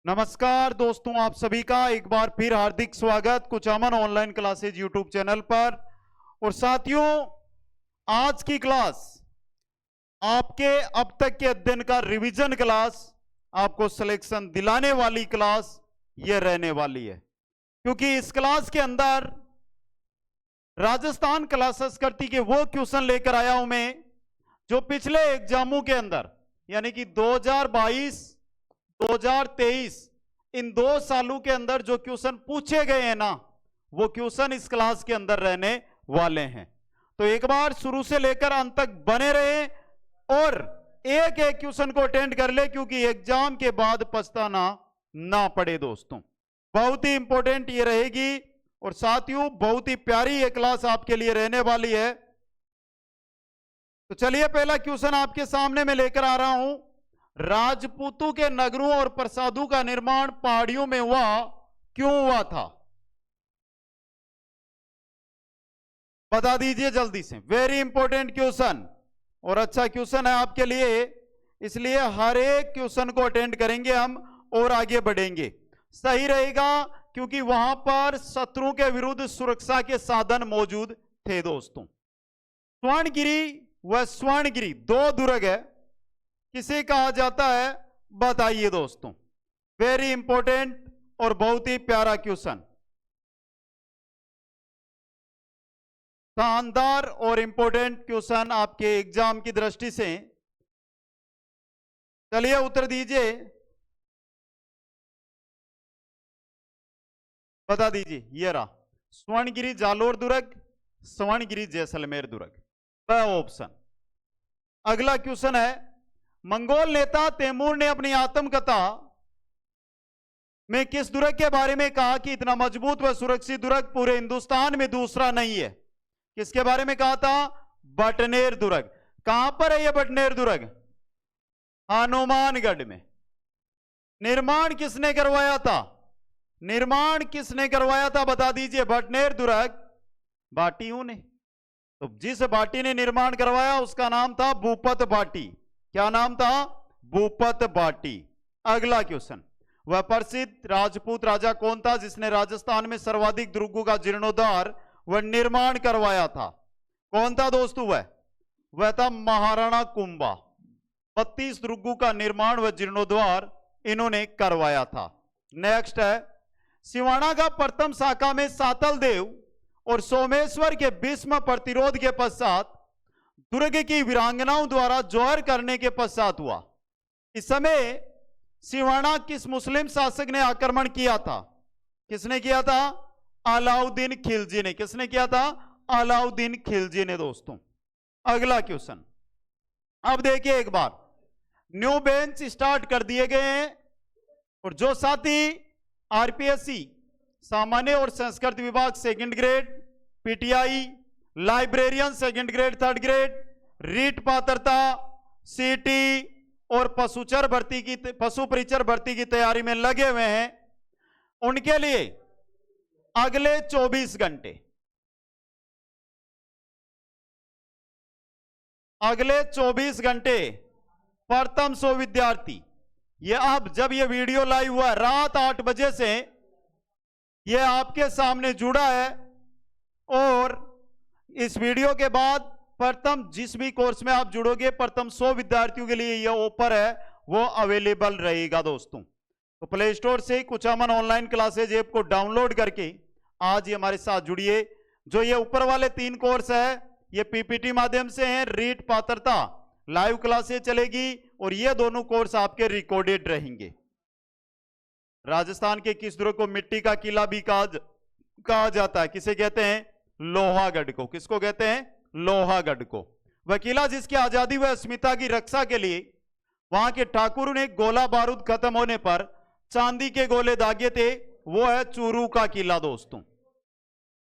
नमस्कार दोस्तों, आप सभी का एक बार फिर हार्दिक स्वागत Kuchaman online classes YouTube channel पर। और साथियों, आज की क्लास आपके अब तक के अध्ययन का रिवीजन क्लास, आपको सिलेक्शन दिलाने वाली क्लास ये रहने वाली है, क्योंकि इस क्लास के अंदर राजस्थान क्लास संस्कृति के वो क्वेश्चन लेकर आया हूं मैं जो पिछले एग्जामों के अंदर यानी कि 2022 2023 इन 2 सालों के अंदर जो क्वेश्चन पूछे गए हैं ना, वो क्वेश्चन इस क्लास के अंदर रहने वाले हैं। तो एक बार शुरू से लेकर अंत तक बने रहे और एक एक क्वेश्चन को अटेंड कर ले, क्योंकि एग्जाम के बाद पछताना ना पड़े दोस्तों। बहुत ही इंपॉर्टेंट ये रहेगी और साथियों बहुत ही प्यारी ये क्लास आपके लिए रहने वाली है। तो चलिए, पहला क्वेश्चन आपके सामने मैं लेकर आ रहा हूं। राजपूतों के नगरों और प्रासादों का निर्माण पहाड़ियों में हुआ, क्यों हुआ था? बता दीजिए जल्दी से। वेरी इंपॉर्टेंट क्वेश्चन और अच्छा क्वेश्चन है आपके लिए, इसलिए हर एक क्वेश्चन को अटेंड करेंगे हम और आगे बढ़ेंगे। सही रहेगा, क्योंकि वहां पर शत्रुओं के विरुद्ध सुरक्षा के साधन मौजूद थे दोस्तों। स्वर्णगिरी व स्वर्णगिरी 2 दुर्ग है, किसे कहा जाता है बताइए दोस्तों। वेरी इंपॉर्टेंट और बहुत ही प्यारा क्वेश्चन, शानदार और इंपॉर्टेंट क्वेश्चन आपके एग्जाम की दृष्टि से। चलिए उत्तर दीजिए, बता दीजिए। ये रहा स्वर्णगिरी जालोर दुर्ग, स्वर्णगिरी जैसलमेर दुर्ग ऑप्शन। अगला क्वेश्चन है, मंगोल नेता तैमूर ने अपनी आत्मकथा में किस दुर्ग के बारे में कहा कि इतना मजबूत व सुरक्षित दुर्ग पूरे हिंदुस्तान में दूसरा नहीं है? किसके बारे में कहा था? बटनेर दुर्ग। कहां पर है यह बटनेर दुर्ग? हनुमानगढ़ में। निर्माण किसने करवाया था? निर्माण किसने करवाया था बता दीजिए। बटनेर दुर्ग भाटियों ने। तो जिस भाटी ने निर्माण करवाया उसका नाम था भूपत भाटी। क्या नाम था? भूपत भाटी। अगला क्वेश्चन, वह प्रसिद्ध राजपूत राजा कौन था जिसने राजस्थान में सर्वाधिक दुर्गों का जीर्णोद्धार व निर्माण करवाया था? कौन था दोस्तों? वह था महाराणा कुंभा। 32 दुर्गों का निर्माण व जीर्णोद्धार इन्होंने करवाया था। नेक्स्ट है, सिवाना का प्रथम शाखा में सातल देव और सोमेश्वर के भीष्म प्रतिरोध के पश्चात दुर्ग की वीरांगनाओं द्वारा जौहर करने के पश्चात हुआ। इस समय सिवाना किस मुस्लिम शासक ने आक्रमण किया था? किसने किया था? अलाउद्दीन खिलजी ने। किसने किया था? अलाउद्दीन खिलजी ने दोस्तों। अगला क्वेश्चन, अब देखिए एक बार, न्यू बेंच स्टार्ट कर दिए गए हैं और जो साथी आरपीएससी सामान्य और संस्कृत विभाग 2nd grade, PTI, librarian 2nd grade 3rd grade, REET पात्रता, सीटी और पशुचर भर्ती की पशु परिचर भर्ती की तैयारी में लगे हुए हैं, उनके लिए अगले 24 घंटे प्रथम 100 विद्यार्थी, ये अब जब ये वीडियो लाइव हुआ रात 8 बजे से ये आपके सामने जुड़ा है और इस वीडियो के बाद प्रथम जिस भी कोर्स में आप जुड़ोगे प्रथम 100 विद्यार्थियों के लिए यह ऑफर है वो अवेलेबल रहेगा दोस्तों। तो प्ले स्टोर से कुचामन ऑनलाइन क्लासेज ऐप को डाउनलोड करके आज ये हमारे साथ जुड़िए। जो ये ऊपर वाले 3 कोर्स है ये पीपीटी माध्यम से हैं, रीट पात्रता लाइव क्लासेज चलेगी और ये दोनों कोर्स आपके रिकॉर्डेड रहेंगे। राजस्थान के किस दुर्ग को मिट्टी का किला भी कहा जाता है? किसे कहते हैं? लोहागढ़ को। किसको कहते हैं? लोहागढ़ को। वह किला जिसकी आजादी व अस्मिता की रक्षा के लिए वहां के ठाकुर ने गोला बारूद खत्म होने पर चांदी के गोले दागे थे, वो है चूरू का किला दोस्तों।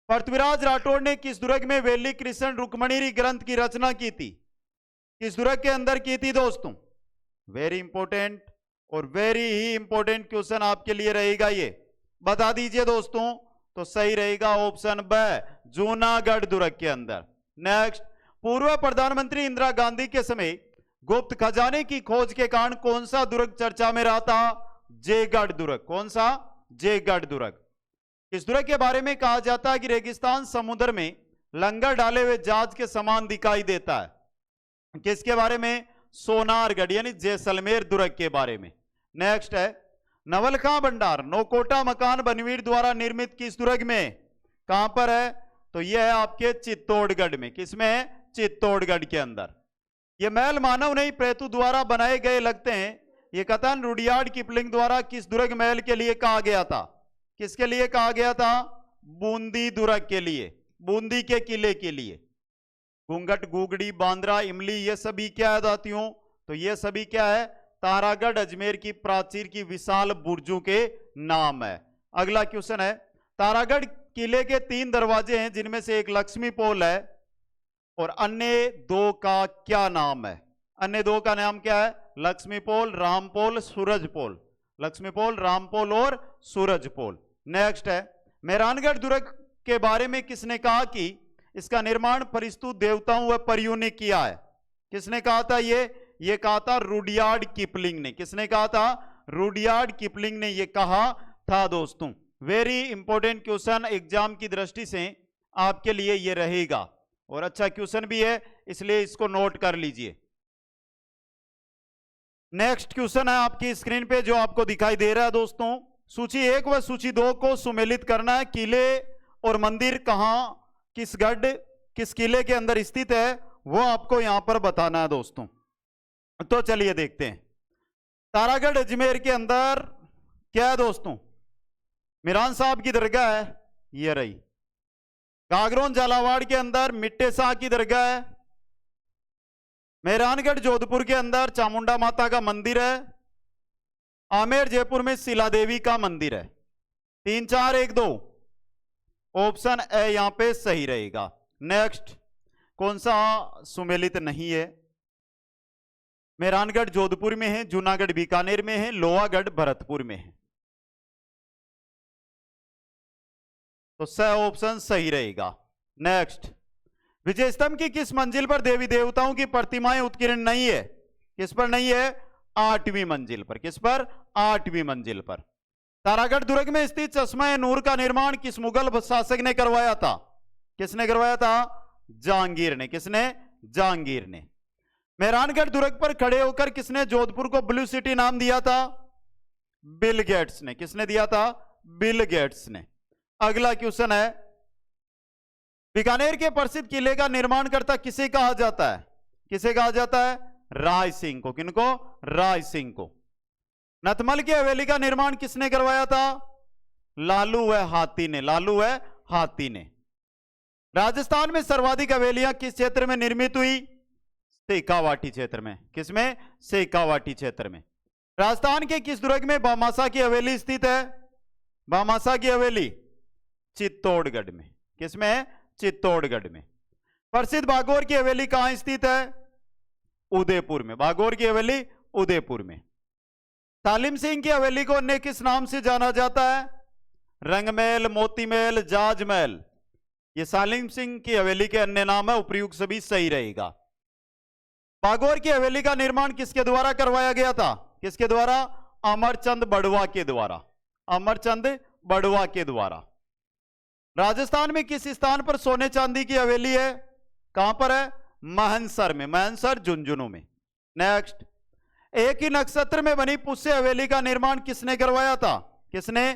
पृथ्वीराज राठौड़ ने किस दुर्ग में वेली कृष्ण रुक्मणी ग्रंथ की रचना की थी? किस दुर्ग के अंदर की थी दोस्तों? वेरी इंपॉर्टेंट और वेरी ही इंपॉर्टेंट क्वेश्चन आपके लिए रहेगा ये, बता दीजिए दोस्तों। तो सही रहेगा ऑप्शन ब, जूनागढ़ दुर्ग के अंदर। नेक्स्ट, पूर्व प्रधानमंत्री इंदिरा गांधी के समय गुप्त खजाने की खोज के कारण कौन सा दुर्ग चर्चा में रहा था? जयगढ़ दुर्ग। कौन सा? जयगढ़ दुर्ग। इस दुर्ग के बारे में कहा जाता है कि रेगिस्तान समुद्र में लंगर डाले हुए जहाज के समान दिखाई देता है। किसके बारे में? सोनारगढ़ यानी जैसलमेर दुर्ग के बारे में। नेक्स्ट है नवलखा भंडार नौकोटा मकान बनवीर द्वारा निर्मित किस दुर्ग में? कहां पर है? तो यह है आपके चित्तौड़गढ़ में। किसमें है? चित्तौड़गढ़ के अंदर। यह महल मानव नहीं प्रेतु द्वारा बनाए गए लगते हैं। यह कथन रुडयार्ड किपलिंग द्वारा किस दुर्ग महल के लिए कहा गया था? किसके लिए कहा गया था? बूंदी दुर्ग के लिए, बूंदी के किले के लिए। घूंघट, गुगड़ी, बांद्रा, इमली ये सभी क्या है दातियों? तो ये सभी क्या है? तारागढ़ अजमेर की प्राचीर की विशाल बुर्जों के नाम है। अगला क्वेश्चन है तारागढ़ किले के 3 दरवाजे हैं जिनमें से एक लक्ष्मी पोल है और अन्य 2 का क्या नाम है? अन्य 2 का नाम क्या है? लक्ष्मी पोल, राम पोल, सूरज पोल। लक्ष्मी पोल, राम पोल और सूरज पोल। नेक्स्ट है मेहरानगढ़ दुर्ग के बारे में किसने कहा कि इसका निर्माण परिस्तुत देवताओं व परियों ने किया है? किसने कहा था? ये कहा था रुडयार्ड किपलिंग ने। किसने कहा था? रुडयार्ड किपलिंग ने ये कहा था दोस्तों। वेरी इंपॉर्टेंट क्वेश्चन एग्जाम की दृष्टि से आपके लिए ये रहेगा और अच्छा क्वेश्चन भी है, इसलिए इसको नोट कर लीजिए। नेक्स्ट क्वेश्चन है आपकी स्क्रीन पे जो आपको दिखाई दे रहा है दोस्तों। सूची 1 व सूची 2 को सुमेलित करना है। किले और मंदिर कहां, किस गढ़, किस किले के अंदर स्थित है वो आपको यहां पर बताना है दोस्तों। तो चलिए देखते हैं। तारागढ़ अजमेर के अंदर क्या है दोस्तों? मीरान साहब की दरगाह है, ये रही। कागरोन झालावाड़ के अंदर मिट्टे शाह की दरगाह है। मेहरानगढ़ जोधपुर के अंदर चामुंडा माता का मंदिर है। आमेर जयपुर में शिला देवी का मंदिर है। 3, 4, 1, 2 ऑप्शन ए यहां पे सही रहेगा। नेक्स्ट कौन सा सुमेलित नहीं है? मेहरानगढ़ जोधपुर में है, जूनागढ़ बीकानेर में है, लोहागढ़ भरतपुर में है। तो स ऑप्शन सही रहेगा। नेक्स्ट विजय स्तंभ की किस मंजिल पर देवी देवताओं की प्रतिमाएं उत्कीर्ण नहीं है? किस पर नहीं है? 8वीं मंजिल पर। किस पर? 8वीं मंजिल पर। तारागढ़ दुर्ग में स्थित चश्मा नूर का निर्माण किस मुगल शासक ने करवाया था? किसने करवाया था? जहांगीर ने। किसने? जहांगीर ने। मेहरानगढ़ दुर्ग पर खड़े होकर किसने जोधपुर को ब्लू सिटी नाम दिया था? बिल गेट्स ने। किसने दिया था? बिल गेट्स ने। अगला क्वेश्चन है बीकानेर के प्रसिद्ध किले का निर्माण करता किसे कहा जाता है? किसे कहा जाता है? राय सिंह को। किनको? राय सिंह को। नथमल की हवेली का निर्माण किसने करवाया था? लालू व हाथी ने। लालू व हाथी ने। राजस्थान में सर्वाधिक हवेलियां किस क्षेत्र में निर्मित हुई? शेखावाटी क्षेत्र में। किसमें? शेखावाटी क्षेत्र में। राजस्थान के किस दुर्ग में भामाशाह की हवेली स्थित है? भामाशाह की हवेली चित्तौड़गढ़ में। किसमें है? चित्तौड़गढ़ में। प्रसिद्ध बागौर की हवेली कहां स्थित है? उदयपुर में। बागौर की हवेली उदयपुर में। तालिम सिंह की हवेली को अन्य किस नाम से जाना जाता है? रंगमहल, मोतीमहल, जाजमहल। ये सालिम सिंह की हवेली के अन्य नाम है। उपयुक्त सभी सही रहेगा। बागौर की हवेली का निर्माण किसके द्वारा करवाया गया था? किसके द्वारा? अमरचंद बड़वा के द्वारा। अमरचंद बड़वा के द्वारा। राजस्थान में किस स्थान पर सोने चांदी की हवेली है? कहां पर है? महनसर में। महनसर झुंझुनू में। नेक्स्ट एक ही नक्षत्र में बनी पुष्य हवेली का निर्माण किसने करवाया था? किसने?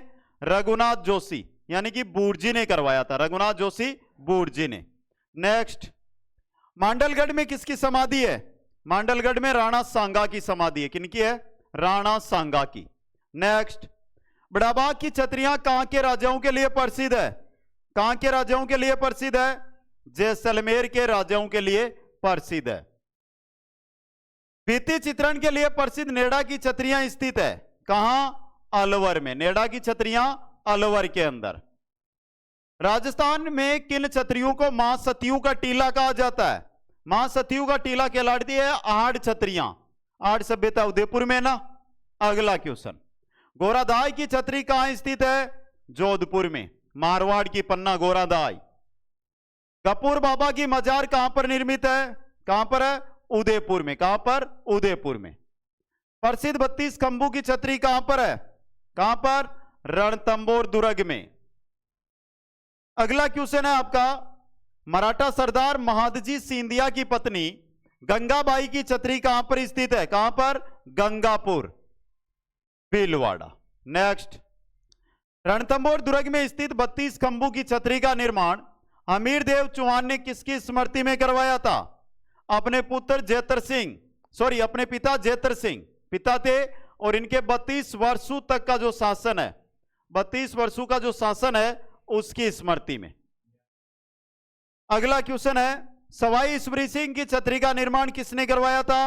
रघुनाथ जोशी यानी कि बूरजी ने करवाया था। रघुनाथ जोशी बूरजी ने। नेक्स्ट मांडलगढ़ में किसकी समाधि है? मांडलगढ़ में राणा सांगा की समाधि है। किनकी है? राणा सांगा की। नेक्स्ट बड़ाबाग की छतरियां कहां के राजाओं के लिए प्रसिद्ध है? कहां के राजाओं के लिए प्रसिद्ध है? जैसलमेर के राजाओं के लिए प्रसिद्ध है। भित्ति चित्रण के लिए प्रसिद्ध नेड़ा की छतरियां स्थित है कहां? अलवर में। नेड़ा की छतरियां अलवर के अंदर। राजस्थान में किन छतरियों को मां सतियों का टीला कहा जाता है? मां सतियों का टीला कहलाती है आड़ छतरियां। आड़ सभ्यता उदयपुर में ना। अगला क्वेश्चन गोरादाई की छतरी कहां स्थित है? जोधपुर में। मारवाड़ की पन्ना गोरादाई। कपूर बाबा की मजार कहां पर निर्मित है? कहां पर है? उदयपुर में। कहां पर? उदयपुर में। प्रसिद्ध 32 खंभों की छतरी कहां पर है? कहां पर? रणथंभौर दुर्ग में। अगला क्वेश्चन है आपका, मराठा सरदार महादजी सिंधिया की पत्नी गंगाबाई की छतरी कहां पर स्थित है? कहां पर? गंगापुर, भीलवाड़ा। नेक्स्ट, रणथंभौर दुर्ग में स्थित 32 खंभों की छतरी का निर्माण हमीरदेव चौहान ने किसकी स्मृति में करवाया था? अपने पुत्र जेतर सिंह, सॉरी अपने पिता जेतर सिंह पिता थे, और इनके 32 वर्षों तक का जो शासन है, 32 वर्षों का जो शासन है उसकी स्मृति में। अगला क्वेश्चन है, सवाई ईश्वरी सिंह की छतरी का निर्माण किसने करवाया था?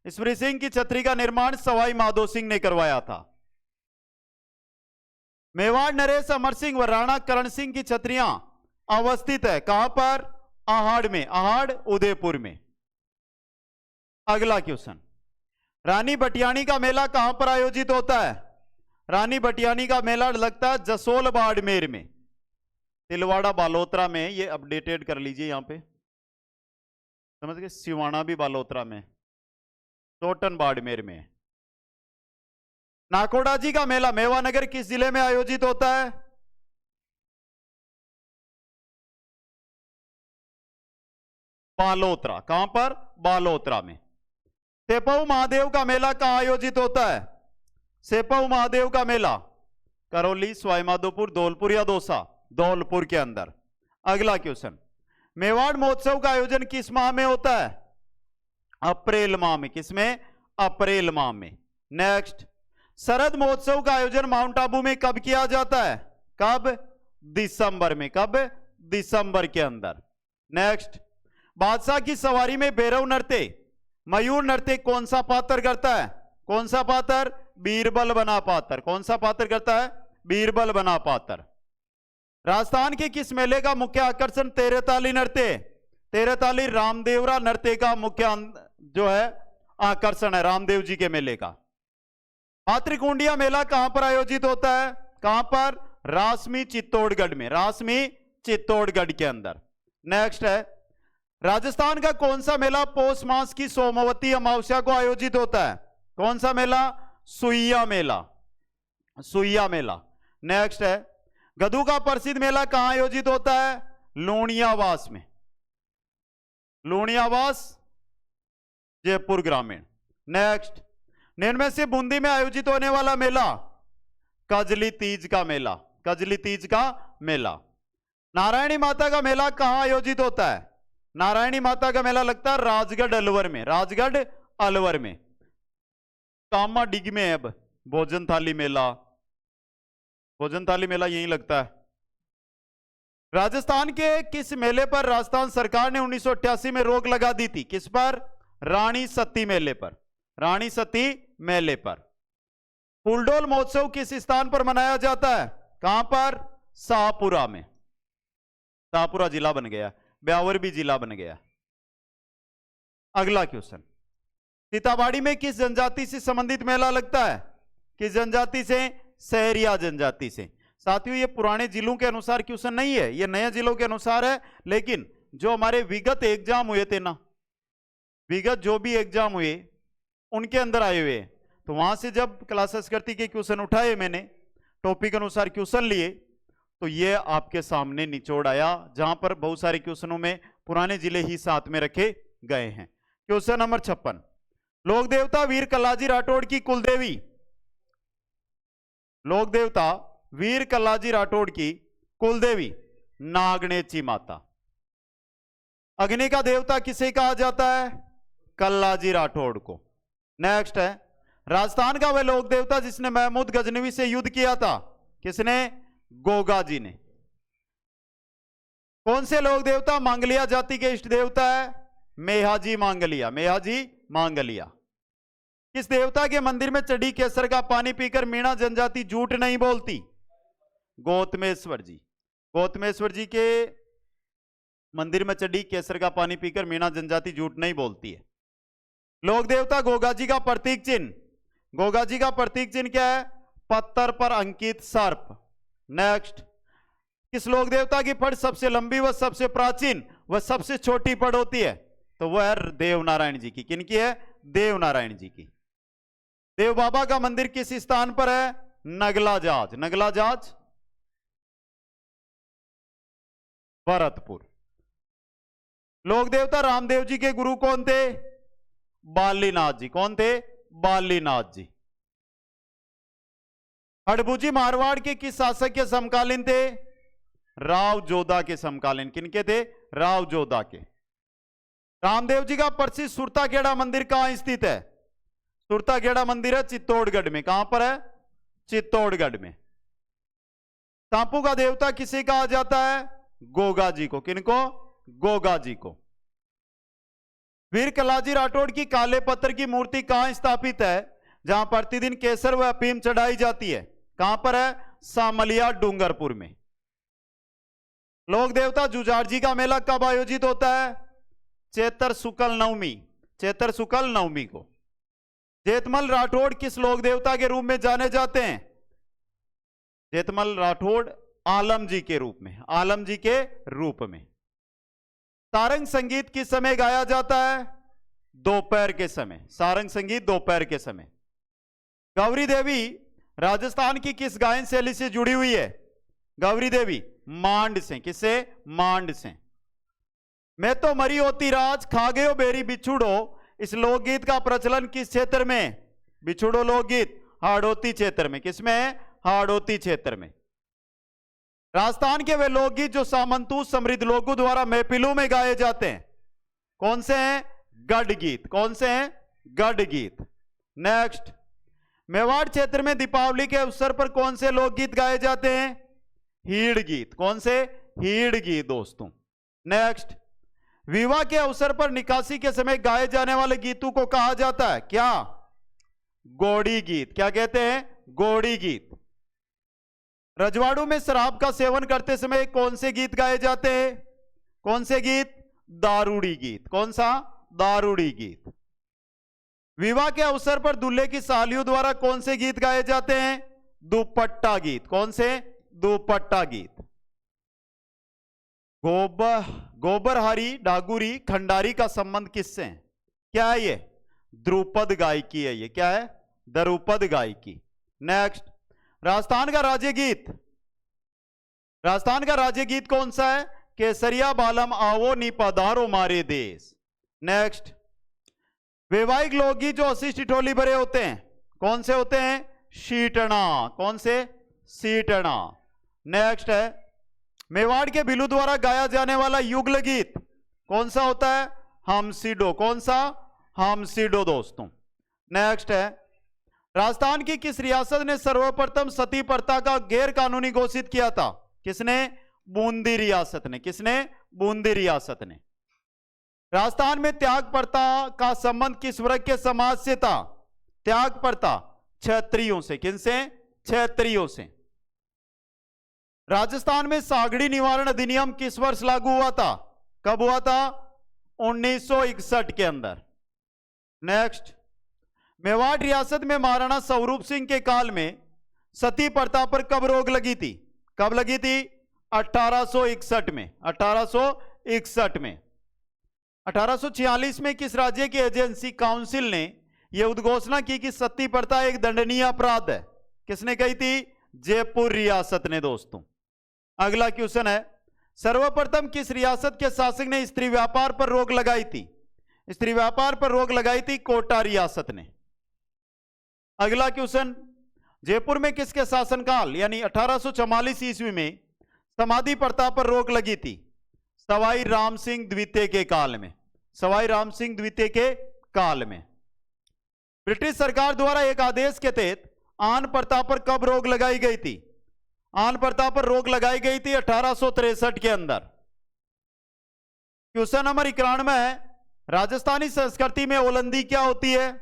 ईश्वरी सिंह की छतरी का निर्माण सवाई माधो सिंह ने करवाया था। मेवाड़ नरेश अमर सिंह व राणा करण सिंह की छतरियां अवस्थित है कहां पर? आहाड़ में, आहाड़ उदयपुर में। अगला क्वेश्चन, रानी बटियानी का मेला कहां पर आयोजित होता है? रानी बटियानी का मेला लगता है जसोल बाड़मेर में, तिलवाड़ा बालोतरा में। ये अपडेटेड कर लीजिए यहां पे, समझ गए? सिवाना भी बालोतरा में, टोटन बाड़मेर में। नाकोड़ा जी का मेला मेवानगर किस जिले में आयोजित होता है? बालोतरा। कहां पर? बालोतरा में। सेपऊ महादेव का मेला कहां आयोजित होता है? सेपऊ महादेव का मेला करौली, सवाईमाधोपुर, धौलपुर या दौसा? धौलपुर के अंदर। अगला क्वेश्चन, मेवाड़ महोत्सव का आयोजन किस माह में होता है? अप्रैल माह में। किसमें? अप्रैल माह में। नेक्स्ट, शरद महोत्सव का आयोजन माउंट आबू में कब किया जाता है? कब? दिसंबर में। कब? दिसंबर के अंदर। नेक्स्ट, बादशाह की सवारी में भैरव नृत्य, मयूर नृत्य कौन सा पात्र करता है? कौन सा पात्र? बीरबल बना पात्र। कौन सा पात्र करता है? बीरबल बना पात्र। राजस्थान के किस मेले का मुख्य आकर्षण तेरताली नृत्य? तेरताली रामदेवरा नृत्य का मुख्य जो है आकर्षण है, रामदेव जी के मेले का। भातृकुंडिया मेला कहां पर आयोजित होता है? कहां पर? रासमी चित्तौड़गढ़ में, रासमी चित्तौड़गढ़ के अंदर। नेक्स्ट है, राजस्थान का कौन सा मेला पौष मास की सोमवती अमावस्या को आयोजित होता है? कौन सा मेला? सुइया मेला, सुइया मेला। नेक्स्ट है, गधू का प्रसिद्ध मेला कहां आयोजित होता है? लूणियावास में, लूणियावास जयपुर ग्रामीण। नेक्स्ट, निम्न में से बूंदी में आयोजित होने वाला मेला? कजली तीज का मेला, कजली तीज का मेला। नारायणी माता का मेला कहां आयोजित होता है? नारायणी माता का मेला लगता है राजगढ़ अलवर में, राजगढ़ अलवर में। कामा डिग में है अब भोजन थाली मेला, भोजन थाली मेला यहीं लगता है। राजस्थान के किस मेले पर राजस्थान सरकार ने 1988 में रोक लगा दी थी? किस पर? रानी सती मेले पर, रानी सती मेले पर। फूलडोल महोत्सव किस स्थान पर मनाया जाता है? कहां पर? शाहपुरा में, शाहपुरा जिला बन गया, ब्यावर भी जिला बन गया। अगला क्वेश्चन, सीताबाड़ी में किस जनजाति से संबंधित मेला लगता है? किस जनजाति से? सहरिया जनजाति से। साथियों, ये पुराने जिलों के अनुसार क्वेश्चन नहीं है, ये नए जिलों के अनुसार है, लेकिन जो हमारे विगत एग्जाम हुए थे ना, विगत जो भी एग्जाम हुए उनके अंदर आए हुए, तो वहां से जब क्लास संस्कृति के क्वेश्चन उठाए मैंने, टॉपिक अनुसार क्वेश्चन लिए, तो ये आपके सामने निचोड़ आया, जहां पर बहुत सारे क्वेश्चनों में पुराने जिले ही साथ में रखे गए हैं। क्वेश्चन नंबर 56, लोक देवता वीर कल्लाजी राठौड़ की कुलदेवी, लोक देवता वीर कल्लाजी राठौड़ की कुलदेवी नागणेची माता। अग्नि का देवता किसे कहा जाता है? कल्लाजी राठौड़ को। नेक्स्ट है, राजस्थान का वह लोक देवता जिसने महमूद गजनवी से युद्ध किया था, किसने? गोगा जी ने। कौन से लोक देवता मांगलिया जाति के इष्ट देवता है? मेहाजी मांगलिया, मेहाजी मांगलिया। किस देवता के मंदिर में चढ़ी केसर का पानी पीकर मीणा जनजाति झूठ नहीं बोलती? गौतमेश्वर जी, गौतमेश्वर जी के मंदिर में चढ़ी केसर का पानी पीकर मीणा जनजाति झूठ नहीं बोलती है। लोक देवता गोगा जी का प्रतीक चिन्ह, गोगा जी का प्रतीक चिन्ह क्या है? पत्थर पर अंकित सर्प। नेक्स्ट, किस लोक देवता की फड़ सबसे लंबी व सबसे प्राचीन व सबसे छोटी फड़ होती है? तो वह है देवनारायण जी की। किनकी है? देवनारायण जी की। देव बाबा का मंदिर किस स्थान पर है? नगला जाज। नगला जाज भरतपुर। लोक देवता रामदेव जी के गुरु कौन थे? बालीनाथ जी। कौन थे? बालीनाथ जी। हडभुजी मारवाड़ के किस शासक के समकालीन थे? राव जोधा के समकालीन। किनके थे? राव जोधा के। रामदेव जी का प्रसिद्ध सुरताखेड़ा मंदिर कहां स्थित है? सुरताखेड़ा मंदिर है चित्तौड़गढ़ में। कहां पर है? चित्तौड़गढ़ में। टापू का देवता किसे कहा जाता है? गोगा जी को। किनको? गोगा जी को। वीर कलाजी राठौड़ की काले पत्थर की मूर्ति कहां स्थापित है जहां प्रतिदिन केसर व अफीम चढ़ाई जाती है? कहां पर है? सामलिया डूंगरपुर में। लोक देवता जुझार जी का मेला कब आयोजित होता है? चैत्र शुक्ल नवमी। चैत्र शुक्ल नवमी को। जेठमल राठौड़ किस लोक देवता के रूप में जाने जाते हैं? जेठमल राठौड़ आलम जी के रूप में। आलम जी के रूप में। सारंग संगीत किस समय गाया जाता है? दोपहर के समय। सारंग संगीत दोपहर के समय। गौरी देवी राजस्थान की किस गायन शैली से जुड़ी हुई है? गौरी देवी मांड से। किससे? मांड से। मैं तो मरी होती राज खा गयो बेरी बिछुड़ो, इस लोकगीत का प्रचलन किस क्षेत्र में? बिछुड़ो लोकगीत हाड़ौती क्षेत्र में। किसमें? हाड़ौती क्षेत्र में। राजस्थान के वे लोकगीत जो सामंतू समृद्ध लोगों द्वारा महफिलों में गाए जाते हैं कौन से हैं? गढ़ गीत। कौन से हैं? गढ़ गीत। नेक्स्ट, मेवाड़ क्षेत्र में दीपावली के अवसर पर कौन से लोकगीत गाए जाते हैं? हीड़ गीत। कौन से? हीड़ गीत दोस्तों। नेक्स्ट, विवाह के अवसर पर निकासी के समय गाए जाने वाले गीतों को कहा जाता है क्या? गोड़ी गीत। क्या कहते हैं? गोड़ी गीत। रजवाड़ों में शराब का सेवन करते समय कौन से गीत गाए जाते हैं? कौन से गीत? दारूड़ी गीत। कौन सा? दारूड़ी गीत। विवाह के अवसर पर दूल्हे की सालियों द्वारा कौन से गीत गाए जाते हैं? दुपट्टा गीत। कौन से? दुपट्टा गीत। गोबरहारी डागुरी खंडारी का संबंध किससे है? क्या है ये? द्रुपद गायकी है ये। क्या है? द्रुपद गायकी। नेक्स्ट, राजस्थान का राज्य गीत। राजस्थान का राज्य गीत कौन सा है? केसरिया बालम आवो नी पधारो मारे देश। नेक्स्ट, वैवाहिक लोकगीत जो अशिष्ट ठिठोली भरे होते हैं कौन से होते हैं? सीटना। कौन से? सीटना। नेक्स्ट है, मेवाड़ के भिलू द्वारा गाया जाने वाला युगल गीत कौन सा होता है? हमसीडो। कौन सा? हमसीडो दोस्तों। नेक्स्ट है, राजस्थान की किस रियासत ने सर्वप्रथम सती प्रथा का गैर कानूनी घोषित किया था? किसने? बूंदी रियासत ने। किसने? बूंदी रियासत ने। राजस्थान में त्याग प्रथा का संबंध किस वर्ग के समाज से था? त्याग प्रथा क्षत्रियों से। किनसे? क्षत्रियों से। राजस्थान में सागड़ी निवारण अधिनियम किस वर्ष लागू हुआ था? कब हुआ था? 1961 के अंदर। नेक्स्ट, मेवाड़ रियासत में महाराणा स्वरूप सिंह के काल में सती प्रथा पर कब रोक लगी थी? कब लगी थी? 1861 में। 1861 में। 1846 में किस राज्य की एजेंसी काउंसिल ने यह उद्घोषणा की कि सती प्रथा एक दंडनीय अपराध है? किसने कही थी? जयपुर रियासत ने दोस्तों। अगला क्वेश्चन है, सर्वप्रथम किस रियासत के शासक ने स्त्री व्यापार पर रोक लगाई थी? स्त्री व्यापार पर रोक लगाई थी कोटा रियासत ने। अगला क्वेश्चन, जयपुर में किसके शासनकाल यानी 1844 ईस्वी में समाधि प्रथा पर रोक लगी थी? सवाई राम सिंह द्वितीय के काल में। सवाई राम सिंह द्वितीय के काल में। ब्रिटिश सरकार द्वारा एक आदेश के तहत आन प्रथा पर कब रोक लगाई गई थी? आन प्रथा पर रोक लगाई गई थी 1863 के अंदर। क्वेश्चन नंबर 91 है, राजस्थानी संस्कृति में ओलंदी क्या होती है?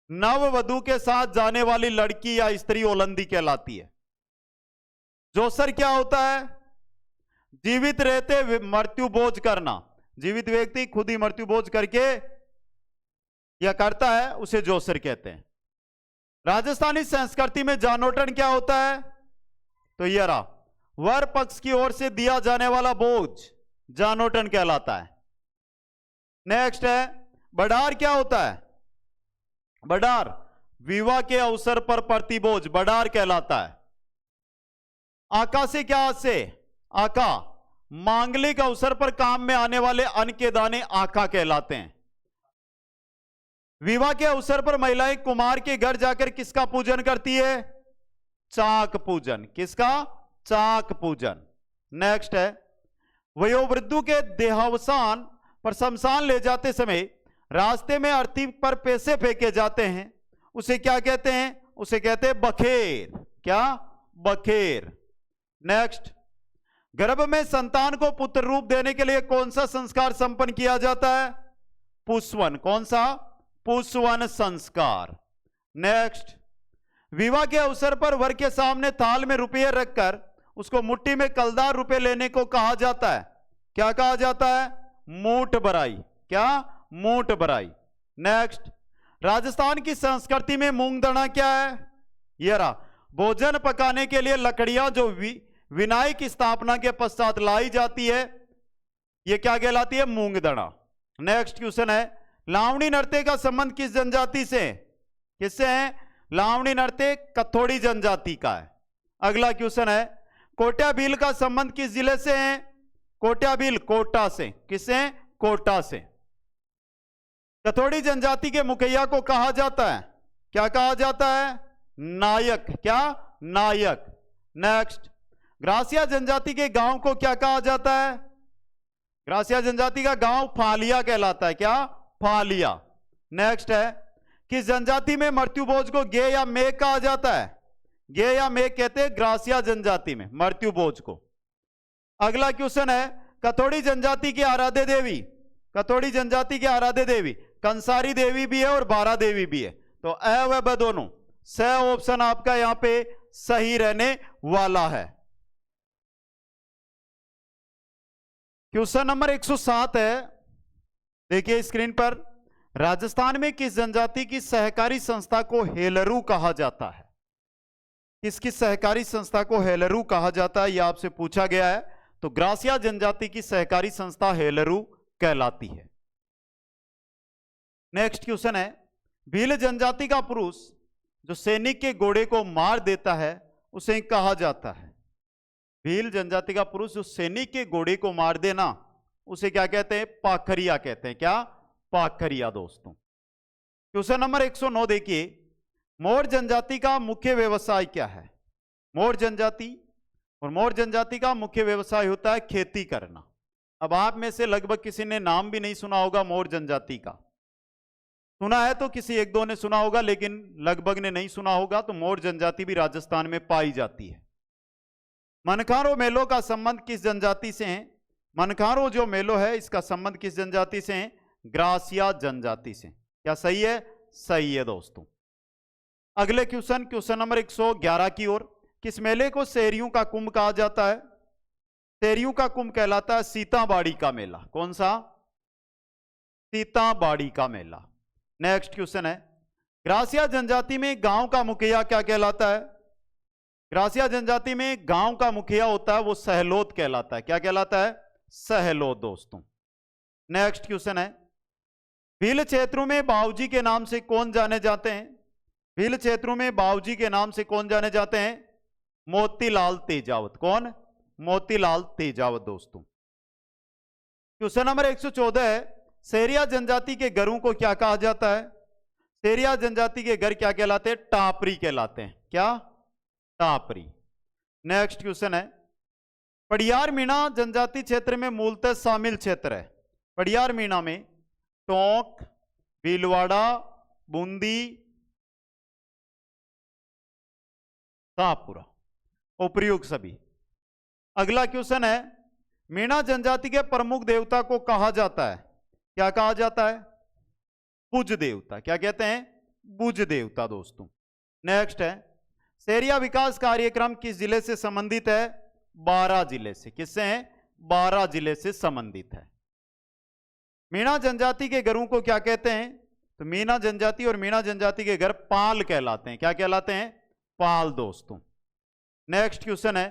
नववधु के साथ जाने वाली लड़की या स्त्री ओलंदी कहलाती है। जोसर क्या होता है? जीवित रहते मृत्यु बोझ करना। जीवित व्यक्ति खुद ही मृत्यु बोझ करके या करता है उसे जोसर कहते हैं। राजस्थानी संस्कृति में जानोटन क्या होता है? तो ये रहा, वर पक्ष की ओर से दिया जाने वाला बोझ जानोटन कहलाता है। नेक्स्ट है, बड़ार क्या होता है? बडार विवाह के अवसर पर प्रतिभोज बडार कहलाता है। आका से क्या से? आका मांगलिक अवसर पर काम में आने वाले अन्न के दाने आका कहलाते हैं। विवाह के अवसर पर महिलाएं कुमार के घर जाकर किसका पूजन करती है? चाक पूजन। किसका? चाक पूजन। नेक्स्ट है, वयोवृद्धों के देहावसान पर शमशान ले जाते समय रास्ते में अर्थी पर पैसे फेंके जाते हैं, उसे क्या कहते हैं? उसे कहते हैं बखेर। क्या? बखेर। नेक्स्ट, गर्भ में संतान को पुत्र रूप देने के लिए कौन सा संस्कार संपन्न किया जाता है? पुष्वन। कौन सा? पुष्वन संस्कार। नेक्स्ट, विवाह के अवसर पर वर के सामने थाल में रुपये रखकर उसको मुट्ठी में कलदार रुपए लेने को कहा जाता है। क्या कहा जाता है? मूठ भराई। क्या? मूठ भराई। नेक्स्ट, राजस्थान की संस्कृति में मूंग दाना क्या है? ये रहा, भोजन पकाने के लिए लकड़ियां जो विनाई की स्थापना के पश्चात लाई जाती है, ये क्या कहलाती है? मूंग दाना। नेक्स्ट क्वेश्चन है, लावणी नृत्य का संबंध किस जनजाति से? किससे है? लावणी नृत्य कथोड़ी जनजाति का है। अगला क्वेश्चन है, कोटा भील का संबंध किस जिले से है? कोटा भील कोटा से। किससे? कोटा से। कथोड़ी जनजाति के मुखिया को कहा जाता है, क्या कहा जाता है? नायक। क्या? नायक। नेक्स्ट, ग्रासिया जनजाति के गांव को क्या कहा जाता है? ग्रासिया जनजाति का गांव फालिया कहलाता है। क्या? फालिया। नेक्स्ट है, किस जनजाति में मृत्यु भोज को गे या मेघ कहा जाता है? गे या मेघ कहते हैं ग्रासिया जनजाति में मृत्यु भोज को। अगला क्वेश्चन है, कथोड़ी जनजाति की आराध्य देवी, कथोड़ी जनजाति की आराध्य देवी कंसारी देवी भी है और बारा देवी भी है। तो अ व ब दोनों स ऑप्शन आपका यहां पे सही रहने वाला है। क्वेश्चन नंबर 107 है, देखिए स्क्रीन पर, राजस्थान में किस जनजाति की सहकारी संस्था को हेलरू कहा जाता है? किसकी सहकारी संस्था को हेलरू कहा जाता है, यह आपसे पूछा गया है। तो ग्रासिया जनजाति की सहकारी संस्था हेलरू कहलाती है। नेक्स्ट क्वेश्चन है, भील जनजाति का पुरुष जो सैनिक के घोड़े को मार देता है उसे कहा जाता है? भील जनजाति का पुरुष जो सैनिक के घोड़े को मार देना उसे क्या कहते हैं? पाखरिया कहते हैं। क्या? पाखरिया। दोस्तों क्वेश्चन नंबर 109 देखिए, मोर जनजाति का मुख्य व्यवसाय क्या है? मोर जनजाति, और मोर जनजाति का मुख्य व्यवसाय होता है खेती करना। अब आप में से लगभग किसी ने नाम भी नहीं सुना होगा मोर जनजाति का, सुना है तो किसी एक दो ने सुना होगा, लेकिन लगभग ने नहीं सुना होगा। तो मोर जनजाति भी राजस्थान में पाई जाती है। मनखारो मेलों का संबंध किस जनजाति से है? मनखारो जो मेलो है इसका संबंध किस जनजाति से है? ग्रासिया जनजाति से। क्या सही है? सही है दोस्तों। अगले क्वेश्चन, क्वेश्चन नंबर 111 की ओर, किस मेले को शहरियों का कुंभ कहा जाता है? शहरियों का कुंभ कहलाता है सीताबाड़ी का मेला। कौन सा? सीताबाड़ी का मेला। नेक्स्ट क्वेश्चन है, ग्रासिया जनजाति में गांव का मुखिया क्या कहलाता है? ग्रासिया जनजाति में गांव का मुखिया होता है वो सहलोद कहलाता है। क्या कहलाता है? सहलोद। दोस्तों नेक्स्ट क्वेश्चन है, भील क्षेत्रों में बाऊजी के नाम से कौन जाने जाते हैं? भील क्षेत्रों में बाऊजी के नाम से कौन जाने जाते हैं? मोतीलाल तेजावत। कौन? मोतीलाल तेजावत। दोस्तों क्वेश्चन नंबर 114 है, सेरिया जनजाति के घरों को क्या कहा जाता है? सेरिया जनजाति के घर क्या कहलाते हैं? टापरी कहलाते हैं। क्या? टापरी। नेक्स्ट क्वेश्चन है, पड़ियार मीणा जनजाति क्षेत्र में मूलतः शामिल क्षेत्र है। पड़ियार मीणा में टोंक, भीलवाड़ा, बूंदी, शाहपुरा उपयुक्त सभी। अगला क्वेश्चन है, मीणा जनजाति के प्रमुख देवता को कहा जाता है? क्या कहा जाता है? बुज देवता। क्या कहते हैं? बुज देवता। दोस्तों नेक्स्ट है, शहरिया विकास कार्यक्रम किस जिले से संबंधित है? 12 जिले से। किससे है? 12 जिले से संबंधित है। मीणा जनजाति के घरों को क्या कहते हैं? तो मीणा जनजाति और मीणा जनजाति के घर पाल कहलाते हैं। क्या कहलाते हैं? पाल। दोस्तों नेक्स्ट क्वेश्चन है,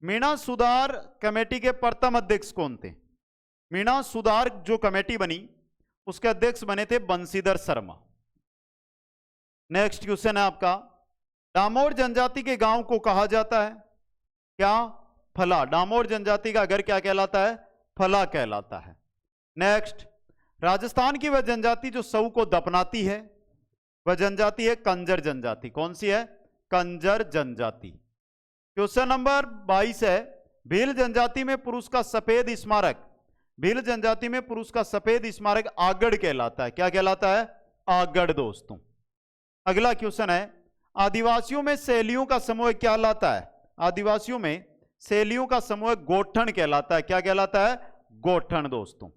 मीणा सुधार कमेटी के प्रथम अध्यक्ष कौन थे? मीणा सुधार जो कमेटी बनी उसके अध्यक्ष बने थे बंशीधर शर्मा। नेक्स्ट क्वेश्चन है आपका, डामोर जनजाति के गांव को कहा जाता है क्या? फला। डामोर जनजाति का घर क्या कहलाता है? फला कहलाता है। नेक्स्ट, राजस्थान की वह जनजाति जो शव को दफनाती है, वह जनजाति है कंजर जनजाति। कौन सी है? कंजर जनजाति। क्वेश्चन नंबर 22 है, भील जनजाति में पुरुष का सफेद स्मारक, भील जनजाति में पुरुष का सफेद स्मारक आगड़ कहलाता है। क्या कहलाता है? आगड़ दोस्तों। अगला क्वेश्चन है, आदिवासियों में शैलियों का समूह क्या कहलाता है? आदिवासियों में शैलियों का समूह गोठन कहलाता है। क्या कहलाता है? गोठन दोस्तों।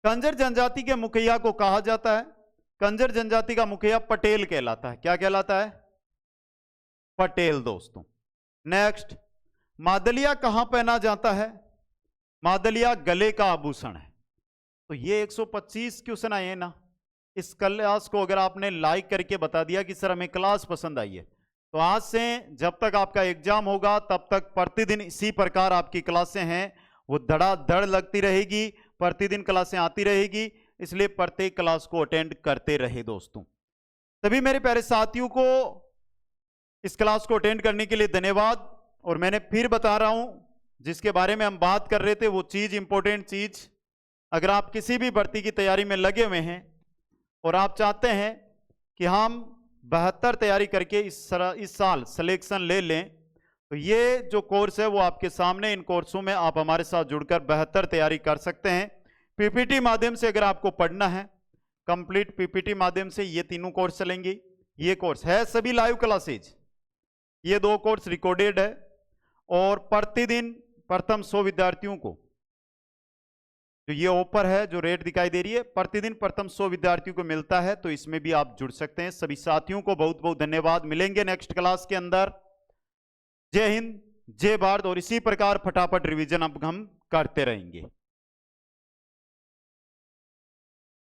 कंजर जनजाति के मुखिया को कहा जाता है, कंजर जनजाति का मुखिया पटेल कहलाता है। क्या कहलाता है? पटेल दोस्तों। नेक्स्ट, मादलिया कहां पहना जाता है? मादलिया गले का आभूषण है। तो ये 125 क्वेश्चन आए हैं ना। इस क्लास को अगर आपने लाइक करके बता दिया कि सर हमें क्लास पसंद आई है, तो आज से जब तक आपका एग्जाम होगा तब तक प्रतिदिन इसी प्रकार आपकी क्लासें हैं, वो धड़ाधड़ लगती रहेगी, प्रतिदिन क्लासें आती रहेगी, इसलिए प्रत्येक क्लास को अटेंड करते रहे दोस्तों। सभी मेरे प्यारे साथियों को इस क्लास को अटेंड करने के लिए धन्यवाद। और मैंने फिर बता रहा हूं, जिसके बारे में हम बात कर रहे थे वो चीज, इंपॉर्टेंट चीज, अगर आप किसी भी भर्ती की तैयारी में लगे हुए हैं और आप चाहते हैं कि हम 72 तैयारी करके इस साल सिलेक्शन ले लें, तो ये जो कोर्स है वो आपके सामने, इन कोर्सों में आप हमारे साथ जुड़कर 72 तैयारी कर सकते हैं। पीपीटी माध्यम से अगर आपको पढ़ना है, कंप्लीट पीपीटी माध्यम से ये तीनों कोर्स चलेंगे। ये कोर्स है सभी लाइव क्लासेज, ये 2 कोर्स रिकॉर्डेड है, और प्रतिदिन प्रथम 100 विद्यार्थियों को जो ये ऑफर है, जो रेट दिखाई दे रही है, प्रतिदिन प्रथम 100 विद्यार्थियों को मिलता है, तो इसमें भी आप जुड़ सकते हैं। सभी साथियों को बहुत बहुत धन्यवाद। मिलेंगे नेक्स्ट क्लास के अंदर। जय हिंद, जय भारत। और इसी प्रकार फटाफट रिवीजन अब हम करते रहेंगे।